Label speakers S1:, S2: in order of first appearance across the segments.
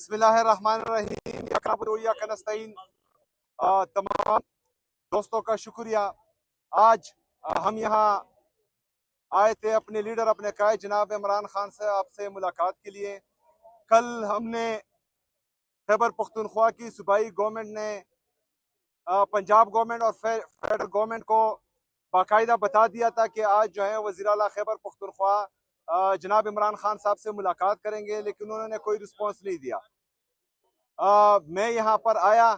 S1: बिस्मिल्लाहिर्रहमानिर्रहीम। तमाम दोस्तों का शुक्रिया। आज हम यहाँ आए थे अपने लीडर, अपने कायद जनाब इमरान खान साहब से मुलाकात के लिए। कल हमने खैबर पख्तूनख्वा की सूबाई गवर्नमेंट ने पंजाब गवर्नमेंट और फेडरल गवर्नमेंट को बाकायदा बता दिया था कि आज जो है वज़ीर आला खैबर पख्तूनख्वा जनाब इमरान खान साहब से मुलाकात करेंगे, लेकिन उन्होंने कोई रिस्पॉन्स नहीं दिया। मैं यहाँ पर आया।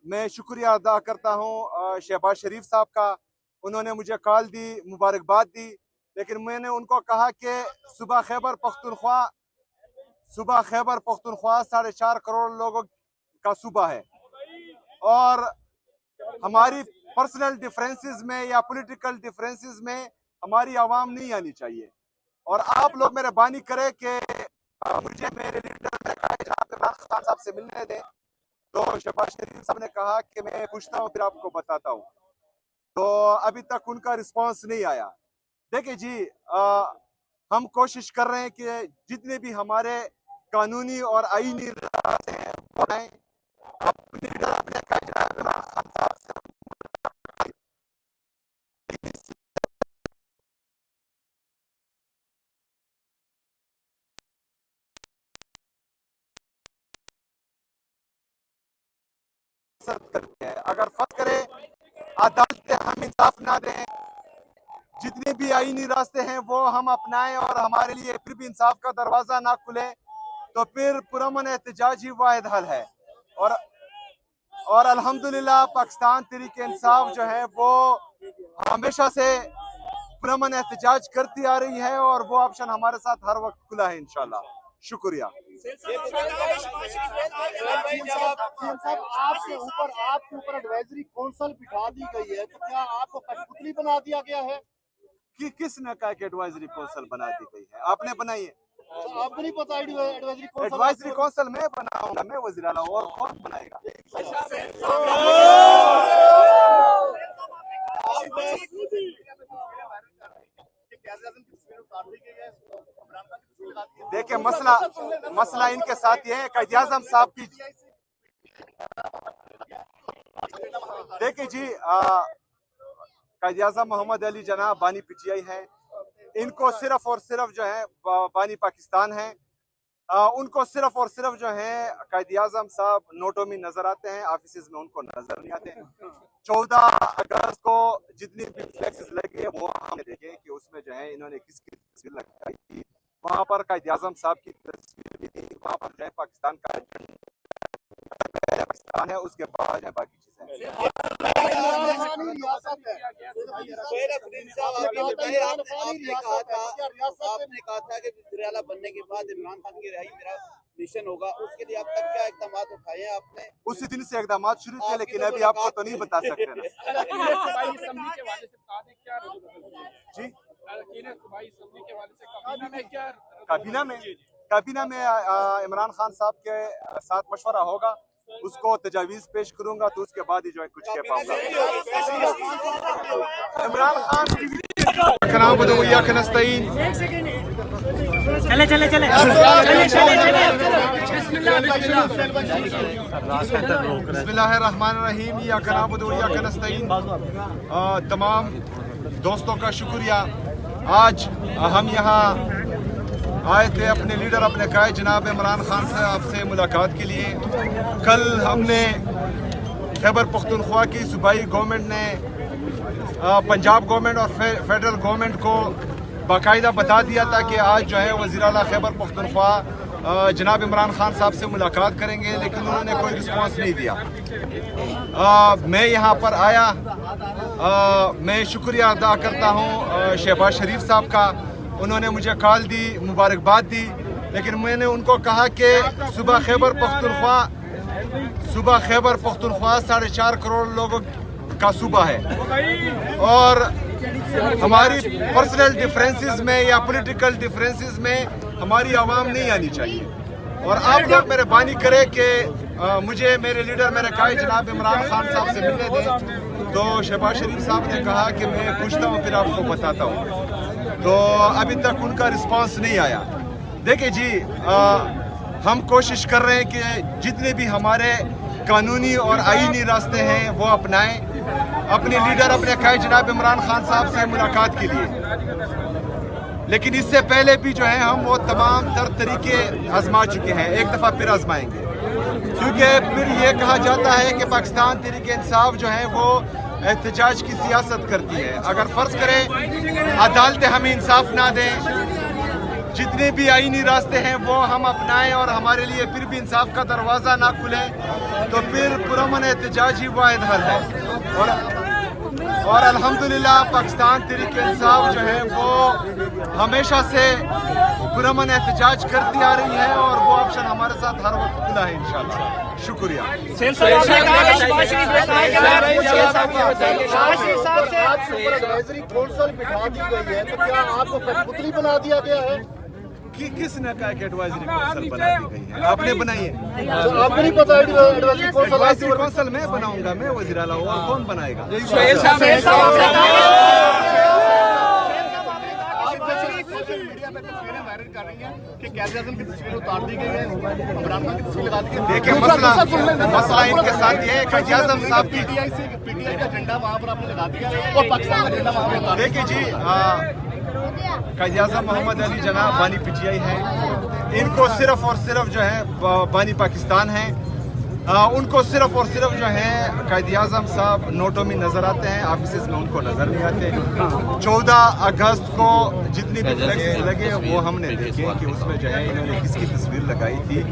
S1: मैं शुक्रिया अदा करता हूँ शहबाज शरीफ साहब का। उन्होंने मुझे कॉल दी, मुबारकबाद दी, लेकिन मैंने उनको कहा कि सुबह खैबर पख्तूनख्वा 4.5 करोड़ लोगों का सूबा है और हमारी पर्सनल डिफरेंसेस में या पॉलिटिकल डिफरेंसेस में हमारी आवाम नहीं आनी चाहिए। और आप लोग मेहरबानी करें कि मुझे मेरे लीडर इमरान खान साहब से मिलने दें। तो शहबाज शरीफ साहब ने कहा कि मैं पूछता हूँ फिर आपको बताता हूँ। तो अभी तक उनका रिस्पांस नहीं आया। देखिए जी, हम कोशिश कर रहे हैं कि जितने भी हमारे कानूनी और आईनी रास्ते हैं बनाएं। करते हैं, अगर फर्ज करे अदालतें हम इंसाफ ना दें, जितने भी आईनी रास्ते हैं वो हम अपनाएं और हमारे लिए फिर भी इंसाफ का दरवाजा ना खुले, तो फिर पुरअमन एहतजाज ही वाहिद हल है। और अल्हम्दुलिल्लाह पाकिस्तान तहरीक इंसाफ जो है वो हमेशा से पुरअमन एहतजाज करती आ रही है और वो ऑप्शन हमारे साथ हर वक्त खुला है इंशाल्लाह। शुक्रिया।
S2: आपके ऊपर एडवाइजरी काउंसिल बिठा दी गई है, तो क्या आपको कठपुतली बना दिया गया है?
S1: कि किसने कहा कि एडवाइजरी काउंसिल बना दी गई है? आपने बनाई है?
S2: तो आपको नहीं पता
S1: एडवाइजरी काउंसिल मैं बनाऊंगा, मैं वज़ीर आला, और कौन बनाएगा? देखिए, मसला इनके साथ ये है, कायद आज़म साहब की। देखिए जी, कायद आज़म मोहम्मद अली जना बानी पीटीआई है। इनको सिर्फ और सिर्फ जो है बानी पाकिस्तान है। उनको सिर्फ और सिर्फ जो है कायद आज़म साहब नोटों में नजर आते हैं, ऑफिस में उनको नजर नहीं आते। 14 अगस्त को जितनी भी फ्लैक्सेस लगे वो हमने देखे कि उसमें जो है इन्होंने किसकी तस्वीर लगाई थी। वहां पर कायद आज़म साहब की तस्वीर भी थी। वहां पर जो है पाकिस्तान का पाकिस्तान है, उसके बाद है बाकी चीजें।
S3: आपने कहा था कि वज़ीर आला बनने के बाद इमरान खान की रिहाई मेरा मिशन होगा, उसके लिए अब तक क्या इकदाम उठाए हैं आपने?
S1: उसी दिन से इकदाम शुरू किए, लेकिन अभी आपको तो नहीं बता सकते ना। जी, काबीना में इमरान खान साहब के साथ मशवरा होगा, उसको तजावीज पेश करूंगा, तो उसके बाद ही जो है कुछ कह पाऊंगा। इमरान खान बिस्मिल्लाहिर्रहमानिर्रहीम। तमाम दोस्तों का शुक्रिया। आज हम यहाँ आए थे अपने लीडर, अपने कायद जनाब इमरान खान साहब से मुलाकात के लिए। कल हमने खैबर पख्तूनख्वा की सूबाई गवर्नमेंट ने पंजाब गवर्नमेंट और फेडरल गवर्नमेंट को बाकायदा बता दिया था कि आज जो है वज़ीर आला खैबर पख्तूनख्वा जनाब इमरान खान साहब से मुलाकात करेंगे, लेकिन उन्होंने कोई रिस्पांस नहीं दिया। मैं यहाँ पर आया। मैं शुक्रिया अदा करता हूँ शहबाज शरीफ साहब का। उन्होंने मुझे कॉल दी, मुबारकबाद दी, लेकिन मैंने उनको कहा कि सुबह खैबर पख्तूनख्वा 4.5 करोड़ लोगों का सूबा है और हमारी पर्सनल डिफरेंसेस में या पॉलिटिकल डिफरेंसेस में हमारी आवाम नहीं आनी चाहिए। और आप लोग मेहरबानी करें कि मुझे मेरे लीडर, मेरे कायद जनाब इमरान खान साहब से मिलने दें। तो शहबाज शरीफ साहब ने कहा कि मैं पूछता हूँ फिर आपको बताता हूँ। तो अभी तक उनका रिस्पांस नहीं आया। देखिए जी, हम कोशिश कर रहे हैं कि जितने भी हमारे कानूनी और आईनी रास्ते हैं वो अपनाएं, अपने लीडर अपने कायद जनाब इमरान खान साहब से मुलाकात के लिए। लेकिन इससे पहले भी जो है हम वो तमाम तर तरीके आजमा चुके हैं, एक दफ़ा फिर आजमाएंगे, क्योंकि फिर ये कहा जाता है कि पाकिस्तान तहरीक इंसाफ जो है वो एहतजाज की सियासत करती है। अगर फ़र्ज़ करें अदालतें हमें इंसाफ ना दें, जितने भी आईनी रास्ते हैं वो हम अपनाएं और हमारे लिए फिर भी इंसाफ का दरवाज़ा ना खुले, तो फिर पुरअमन एहतजाज ही वाहिद हल है। और अल्हम्दुलिल्लाह पाकिस्तान तहरीक इंसाफ जो है वो हमेशा से पुरअमन एहतजाज करती आ रही है और वो ऑप्शन हमारे साथ हर वक्त खुला है इंशाल्लाह। शुक्रिया।
S2: एडवाइजरी कौंसिल बिठा दी गई है, तो क्या आपको कठपुतली बना दिया गया है?
S1: कि किसने कहा कि एडवाइजरी कौंसिल बना दी गई है? आपने बनाई है?
S2: तो आपको नहीं पता एडवाइजरी कौंसिल?
S1: एडवाइजरी कौंसिल मैं बनाऊंगा, मैं वज़ीर आला हूं, और कौन बनाएगा?
S2: मीडिया में तस्वीरें वायरल कर रही हैं कि कैद आज़म की तस्वीर उतार दी गई है, इमरान खान की तस्वीर लगा दी गई है।
S1: देखिए मसला इनके साथ ये है कि आज़म साहब की
S2: पीटीआई का झंडा वहाँ पर आपने लगा दिया और पाकिस्तान का झंडा वहाँ पर उतार दिया।
S1: देखिए जी, कायद आज़म मोहम्मद अली जनाब बानी पीटीआई है, इनको सिर्फ और सिर्फ जो है बानी पाकिस्तान है, उनको सिर्फ और सिर्फ जो है कायद आज़म साहब नोटों में नजर आते हैं, ऑफिस में उनको नजर नहीं आते। 14 अगस्त को जितनी भी फ्लैक्स लगे वो हमने देखे कि उसमें जो है इन्होंने किसकी तस्वीर लगाई थी,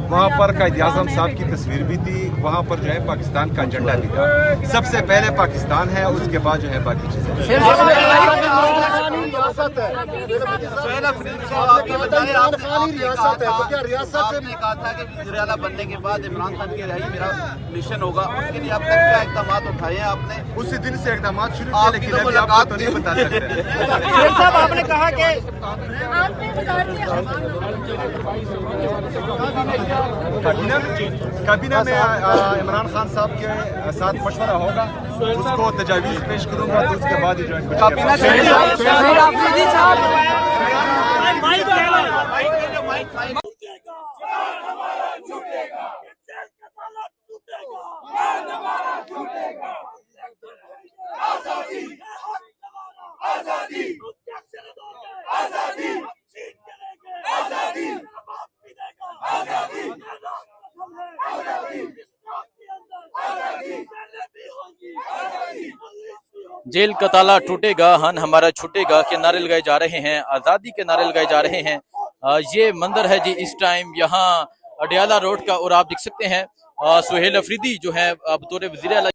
S1: वहाँ पर कायद आज़म साहब की तस्वीर भी थी, वहाँ पर जो है पाकिस्तान का झंडा भी था। सबसे पहले पाकिस्तान है, उसके बाद जो है बाकी चीजें।
S3: आपने कहा था कि वज़ीर आला बनने के बाद इमरान खान की रिहाई मेरा मिशन होगा, उसके लिए अब तक क्या इक़दाम उठाए हैं आपने?
S1: उसी दिन से इकदाम शुरू किए, लेकिन अभी आपको तो नहीं बता सकते।
S4: साहब आपने कहा कि
S1: काबीना में इमरान खान साहब के साथ मशवरा होगा, उसको तजावीज़ पेश करूंगा, तो उसके बाद ही ज्वाइन
S3: काबीना
S5: जेल का ताला टूटेगा, हन हमारा छूटेगा के नारे लगाए जा रहे हैं, आज़ादी के नारे लगाए जा रहे हैं। ये मंदिर है जी इस टाइम यहाँ अडियाला रोड का, और आप देख सकते हैं सुहेल अफरीदी जो है बतौर वज़ीर आला